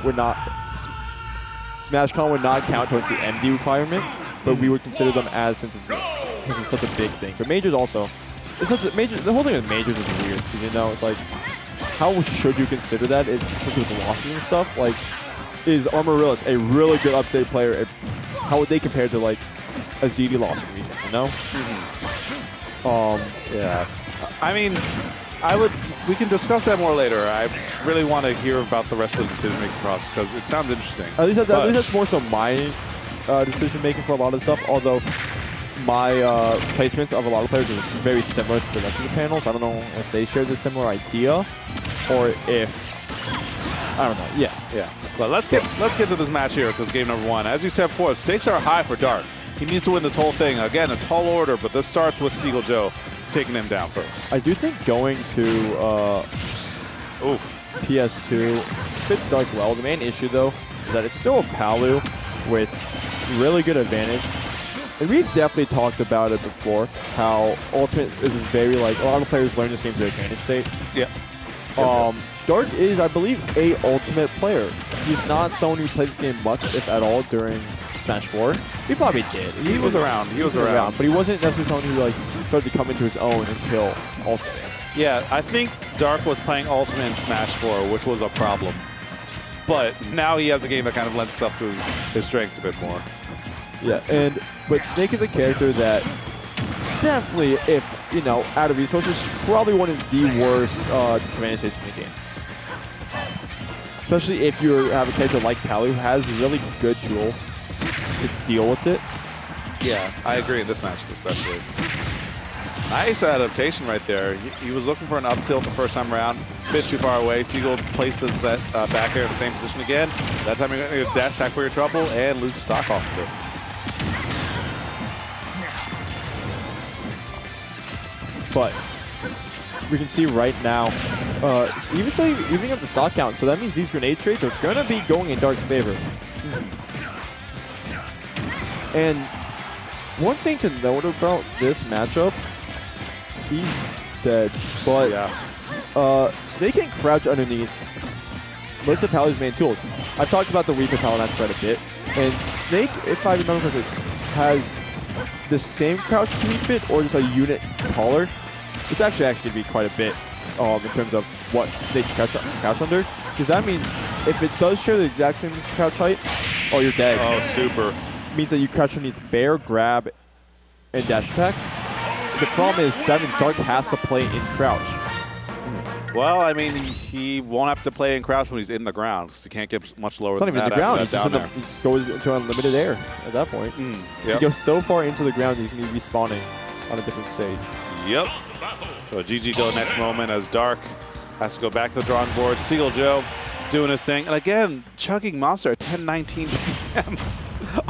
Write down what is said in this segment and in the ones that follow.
would not, SmashCon would not count towards the MD requirement, but we would consider them as since it's such a big thing. But majors also, it's such a major. The whole thing with majors is weird. You know, it's like, how should you consider that? Especially with velocity and stuff. Like, is Armorillas a really good upstate player? How would they compare to like a ZD loss in region? You know? Yeah. I mean, we can discuss that more later. I really want to hear about the rest of the decision-making process because it sounds interesting. At least that's more so my decision-making for a lot of stuff, although my placements of a lot of players is very similar to the rest of the panels. I don't know if they share the similar idea or if, I don't know. Yeah. But let's get to this match here because game number 1. As you said before, stakes are high for Dark. He needs to win this whole thing. Again, a tall order, but this starts with Seagull Joe taking him down first. I do think going to PS2 fits Dark well. The main issue, though, is that it's still a Palu with really good advantage. And we've definitely talked about it before, how Ultimate is very, like, a lot of players learn this game to advantage state. Yeah. Dark is, I believe, a Ultimate player. He's not someone who plays this game much, if at all, during Smash 4. He probably did. He was around. He was around. But he wasn't necessarily someone who, like, started to come into his own until Ultimate. Yeah, I think Dark was playing Ultimate in Smash 4, which was a problem. But now he has a game that kind of lends itself to his strengths a bit more. Yeah, but Snake is a character that definitely, if, you know, out of resources, probably one of the worst disadvantage states in the game. Especially if you have a character like Palu who has really good tools to deal with it. Yeah, I agree in this matchup especially. Nice adaptation right there. He was looking for an up tilt the first time around. A bit too far away. Seagull places that back air in the same position again. That time you're going to dash back for your trouble and lose stock off of it. But we can see right now, even up the stock count, so that means these grenade trades are going to be going in Dark's favor. And one thing to note about this matchup, he's dead, but Snake can crouch underneath most of Palu's main tools. I've talked about the weaker Palutena quite a bit, and Snake, if I remember correctly, has the same crouch speed fit or just a unit taller. It's actually to be quite a bit in terms of what Snake can crouch under, because that means if it does share the exact same crouch height, oh, you're dead. Oh, super. Means that you crouch underneath bear, grab, and dash attack. The problem is that means Dark has to play in crouch. Well, I mean, he won't have to play in crouch when he's in the ground, because he can't get much lower than that. It's not even in the ground. He just goes into unlimited air at that point. Yep. He goes so far into the ground, he's going to be respawning on a different stage. Yep. So GG go next moment as Dark has to go back to the drawing board. Seagull Joe doing his thing. And again, chugging Monster at 10-19 PM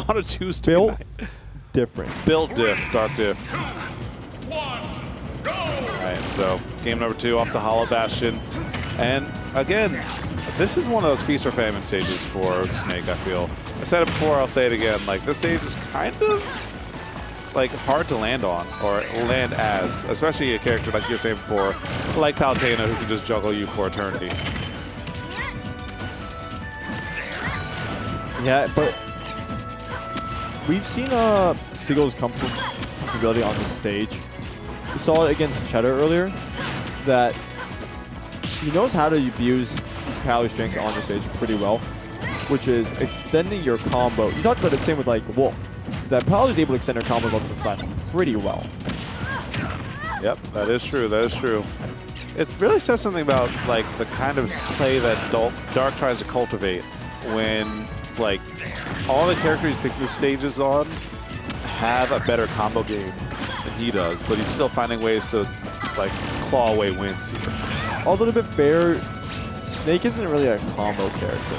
on a Tuesday Built night. different. Built diff, Dark diff. Alright, so game number 2 off the Hollow Bastion. And again, this is one of those feast or famine stages for Snake, I feel. I said it before, I'll say it again. Like, this stage is kind of like hard to land on or land as, especially a character like you were saying before, like Palutena, who can just juggle you for eternity. Yeah, but we've seen Seagull's comfortability on the stage. We saw it against Cheddar earlier, that he knows how to abuse Palu's strength on the stage pretty well, which is extending your combo. You talked about the same with like Wolf, that Palu is able to extend her combos onto the flash pretty well. Yep, that is true. That is true. It really says something about like the kind of play that Dark tries to cultivate when like all the characters he's picking the stages on have a better combo game than he does, but he's still finding ways to like claw away wins here. Although to be fair, Snake isn't really a combo character.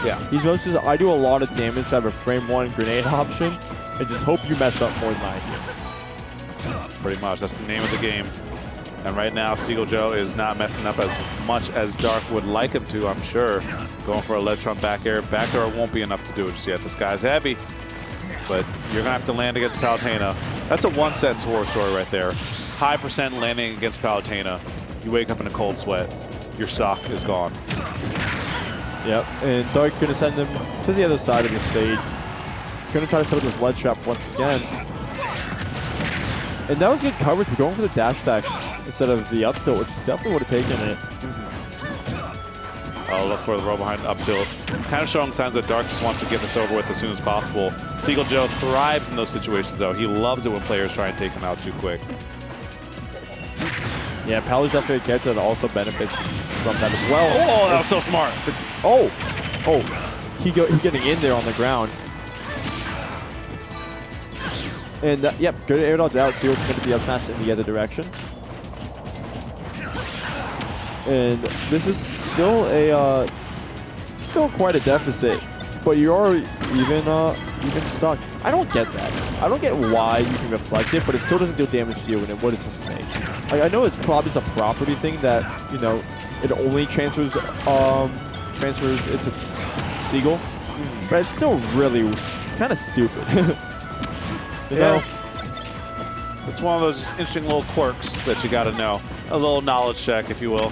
Yeah. He's mostly just, I do a lot of damage to have a frame 1 grenade option, and just hope you mess up more than I do. Pretty much, that's the name of the game. And right now, Seagull Joe is not messing up as much as Dark would like him to, I'm sure. Going for a Electron back air. Back air won't be enough to do it just yet. This guy's heavy, but you're going to have to land against Palutena. That's a one-sentence horror story right there. High percent landing against Palutena. You wake up in a cold sweat. Your sock is gone. Yep, and Dark gonna send him to the other side of the stage. Gonna try to set up this ledge trap once again. And that was good coverage. We're going for the dash attack instead of the up tilt, which definitely would have taken it. Oh, look for the roll behind up tilt. Kind of showing signs that Dark just wants to get this over with as soon as possible. Seagull Joe thrives in those situations, though. He loves it when players try and take him out too quick. Yeah, Palu's definitely a character that also benefits from that as well. Oh, that was so smart. Oh, he getting in there on the ground. And yep, good air dodge out. Seagull's going to be up smashed in the other direction. And this is still quite a deficit, but you are even stuck. I don't get that. I don't get why you can reflect it, but it still doesn't do damage to you when it would to Snake. Like, I know it's probably just a property thing that, you know, it only transfers into Seagull, but it's still really kind of stupid. you know? It's one of those interesting little quirks that you got to know. A little knowledge check, if you will.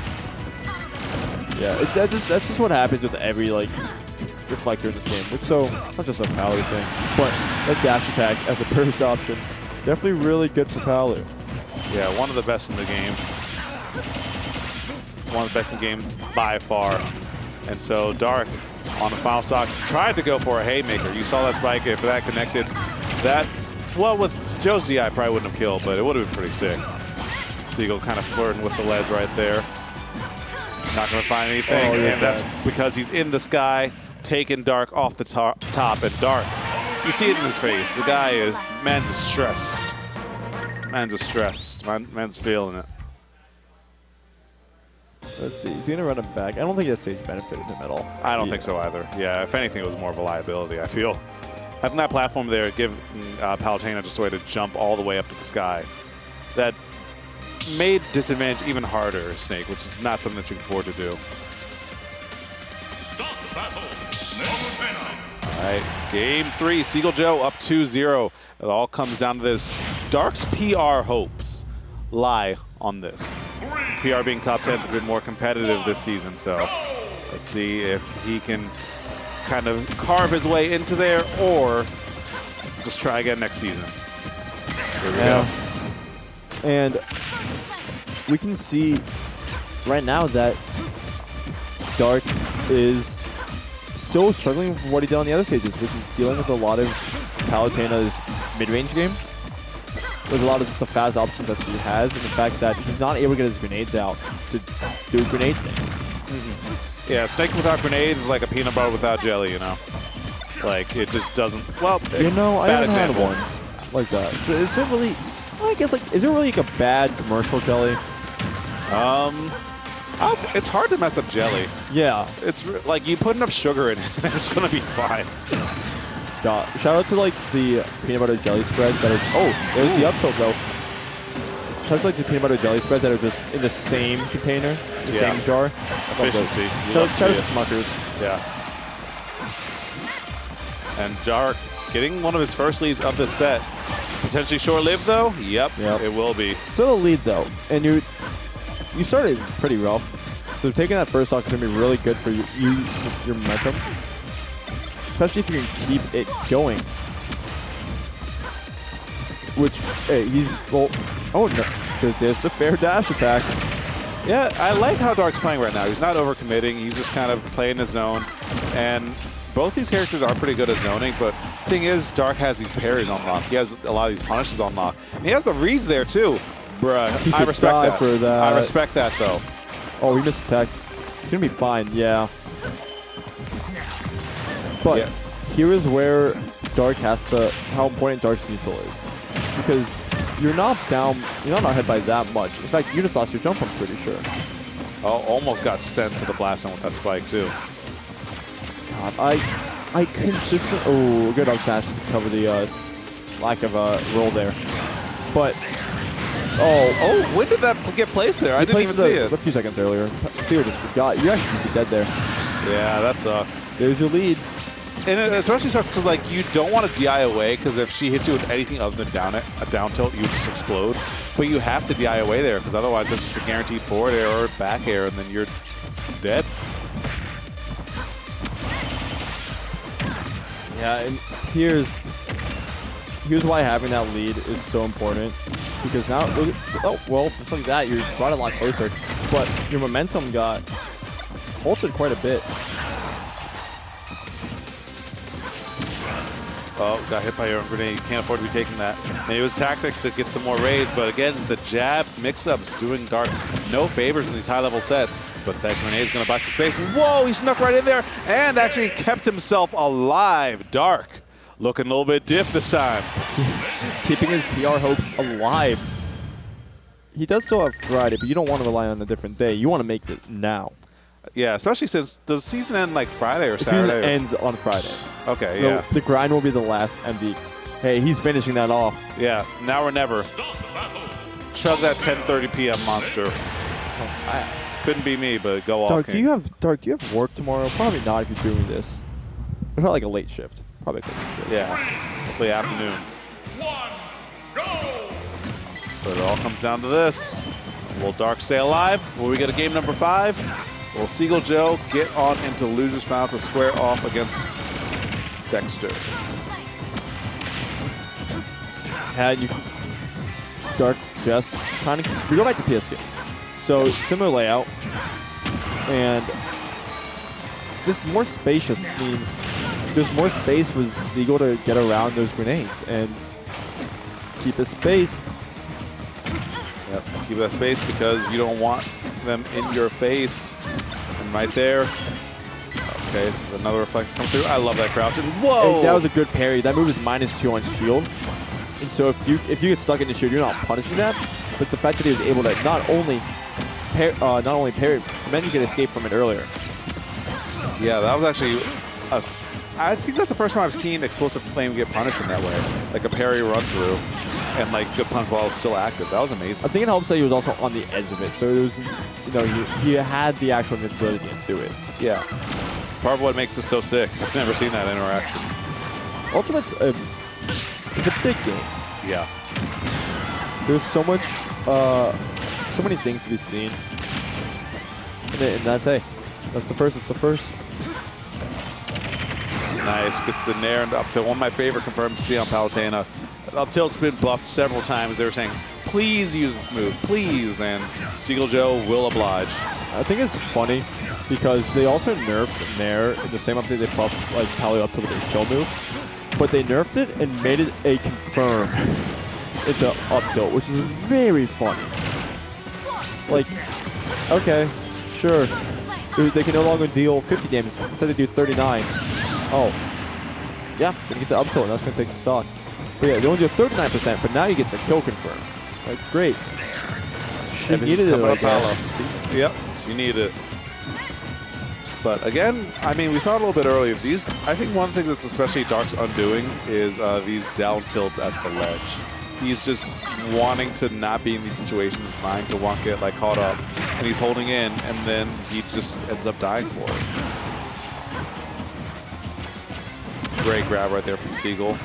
Yeah, that's just what happens with every like reflector in this game. Which not just a Palu thing, but that dash attack as a burst option, definitely really good for Palu. Yeah, one of the best in the game. One of the best in the game by far. And so Dark on the final stock tried to go for a haymaker. You saw that spike. If that connected, that, well, with Joe's DI probably wouldn't have killed, but it would have been pretty sick. Seagull kind of flirting with the ledge right there. Not going to find anything, and that's because he's in the sky, taking Dark off the top, and Dark, you see it in his face. The guy is, man's stressed. Man's stressed. Man's feeling it. Let's see, he's going to run him back. I don't think that stage benefited him at all. I don't think so either. Yeah, if anything, it was more of a liability, I feel. Having that platform there, give Palutena just a way to jump all the way up to the sky. That made disadvantage even harder, Snake, which is not something that you can afford to do. Stop the battle. All right, game 3, Seagull Joe up 2-0. It all comes down to this. Dark's PR hopes lie on this. PR being top 10 is a bit more competitive this season, so let's see if he can kind of carve his way into there or just try again next season. Here we go. And we can see right now that Dark is still struggling with what he did on the other stages, which is dealing with a lot of Palutena's mid-range game, with a lot of the fast options that he has, and the fact that he's not able to get his grenades out to do grenade things. Yeah, Snake without grenades is like a peanut butter without jelly, you know? Like, it just doesn't, well, you know, I haven't had example. one like that. So is it really, I guess, like, is it really like a bad commercial jelly? It's hard to mess up jelly. Yeah. It's like you put enough sugar in it, and it's gonna be fine. God, shout out to like the peanut butter jelly spreads that are. There's the up tilt though. Shout out to like the peanut butter jelly spreads that are just in the same container, the same jar. Efficiency. Shout out to Smuckers. Yeah. And Dark getting one of his first leads of the set. Potentially short-lived though. Yep. It will be. Still a lead though, and you started pretty rough. So taking that first stock is gonna be really good for your momentum, especially if you can keep it going. Which, hey, oh no, there's the fair dash attack. Yeah, I like how Dark's playing right now. He's not overcommitting. He's just kind of playing his zone. And both these characters are pretty good at zoning, but the thing is, Dark has these parries on lock. He has a lot of these punishes on lock. And he has the reads there, too. Bruh, I respect that. For that. I respect that, though. Oh, he missed attack. He's going to be fine, yeah. But here is where Dark has to, how important Dark's neutral is. Because you're not hit by that much. In fact, you just lost your jump, I'm pretty sure. Oh, almost got sent to the blast zone with that spike, too. God, I consistently... Oh, good up smash to cover the lack of roll there. But... Oh, when did that get placed there? I didn't even see it. A few seconds earlier. Seagull just forgot. You actually could be dead there. Yeah, that sucks. There's your lead. And it especially sucks because, like, you don't want to DI away because if she hits you with anything other than a down tilt, you just explode. But you have to DI away there because otherwise it's just a guaranteed forward air or back air and then you're dead. Yeah, and here's why having that lead is so important. Because now, well, just like that, you're brought a lot closer. But your momentum got halted quite a bit. Oh, got hit by your own grenade. You can't afford to be taking that. Maybe it was tactics to get some more rage, but again, the jab mix-ups doing Dark no favors in these high-level sets. But that grenade's going to buy some space. Whoa, he snuck right in there and actually kept himself alive. Dark looking a little bit diff this time. Keeping his PR hopes alive. He does still have Friday, but you don't want to rely on a different day. You want to make it now. Yeah, especially since, does the season end like Friday or the Saturday? The season ends on Friday. Okay, yeah. The grind will be the last MV. Hey, he's finishing that off. Yeah, now or never. Chug that 10:30 p.m. monster. Couldn't be me, but go off. Do you have work tomorrow? Probably not if you're doing this. It's probably like a late shift. Probably a late shift. Yeah, hopefully afternoon. Go! But it all comes down to this. Will Dark stay alive? Will we get a game number 5? Will Seagull Joe get on into losers round to square off against Dexter? And you start just kind of. We go back to PS2. So similar layout, and this more spacious means there's more space for Seagull to get around those grenades and keep his space. Yep, keep that space because you don't want them in your face. And right there. Okay, another reflect come through. I love that crouch. And whoa! And that was a good parry. That move is -2 on shield. And so if you get stuck in the shield, you're not punishing that. But the fact that he was able to not only parry, but then you can escape from it earlier. Yeah, that was actually I think that's the first time I've seen explosive flame get punished in that way. Like a parry run through and like good punch while it was still active. That was amazing. I think it helps that he was also on the edge of it. So it was, you know, he had the actual invincibility to do it. Yeah. Part of what makes it so sick. I've never seen that interaction. Ultimate's it's a big game. Yeah. There's so much, so many things to be seen. And that's, hey, that's the first. It's the first. Nice. Gets the nair and up tilt. One of my favorite confirmed to see on Palutena. Up tilt's been buffed several times. They were saying, please use this move, please. And Seagull Joe will oblige. I think it's funny because they also nerfed nair in the same update they buffed like Palu up tilt with a kill move. But they nerfed it and made it a confirm into up tilt, which is very funny. Like, okay, sure. They can no longer deal 50 damage. Instead they do 39. Oh. Yeah, gonna get the up tilt, and that's gonna take the stock. But yeah, they only do 39%, but now you get the kill confirm. Like, great. She needed it like that. Yep, she needed it. But again, I mean, we saw it a little bit earlier. I think one thing that's especially Dark's undoing is these down tilts at the ledge. He's just wanting to not be in these situations, mind to want to get like caught up, and he's holding in, and then he just ends up dying for it. Great grab right there from Seagull.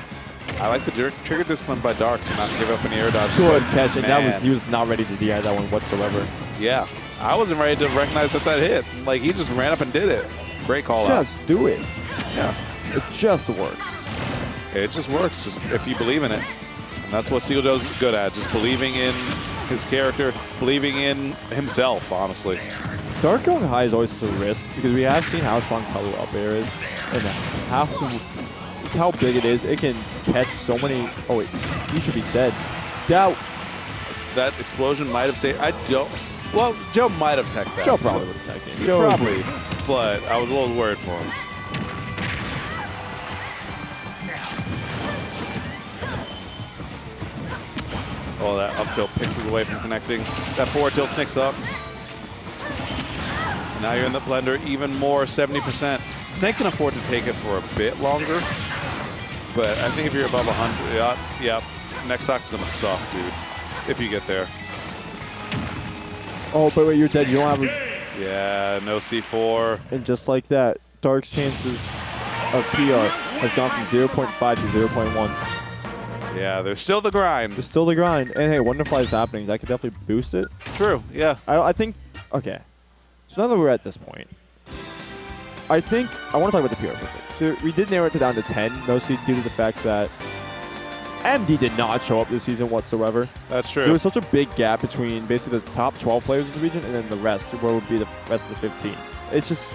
I like the trigger discipline by Dark to not give up any air dodge. Good catch, and he was not ready to DI that one whatsoever. Yeah, I wasn't ready to recognize that hit. Like, he just ran up and did it. Great call out. Just do it. Yeah. It just works. It just works, just if you believe in it. And that's what Seagull Joe's good at, just believing in his character, believing in himself, honestly. Dark going high is always a risk because we have seen how strong Palu up air is and how big it is. It can catch so many. Oh wait, he should be dead. That explosion might have saved. I don't. Well, Joe might have teched that. Joe probably would have teched it. Probably, but I was a little worried for him. Oh, that up tilt picks it away from connecting. That forward tilt Snick sucks. And now you're in the blender even more, 70%. Snake can afford to take it for a bit longer, but I think if you're above 100, yeah, next stock's gonna suck, dude, if you get there. Oh, but wait, you're dead. You don't have a... Yeah, no C4. And just like that, Dark's chances of PR has gone from 0.5 to 0.1. Yeah, there's still the grind. There's still the grind. And hey, Wonderfly is happening. That could definitely boost it. True, yeah. I think, okay. So now that we're at this point, I think I want to talk about the PR for a bit. So we did narrow it down to 10, mostly due to the fact that MD did not show up this season whatsoever. That's true. There was such a big gap between basically the top 12 players in the region and then the rest, where would be the rest of the 15. It's just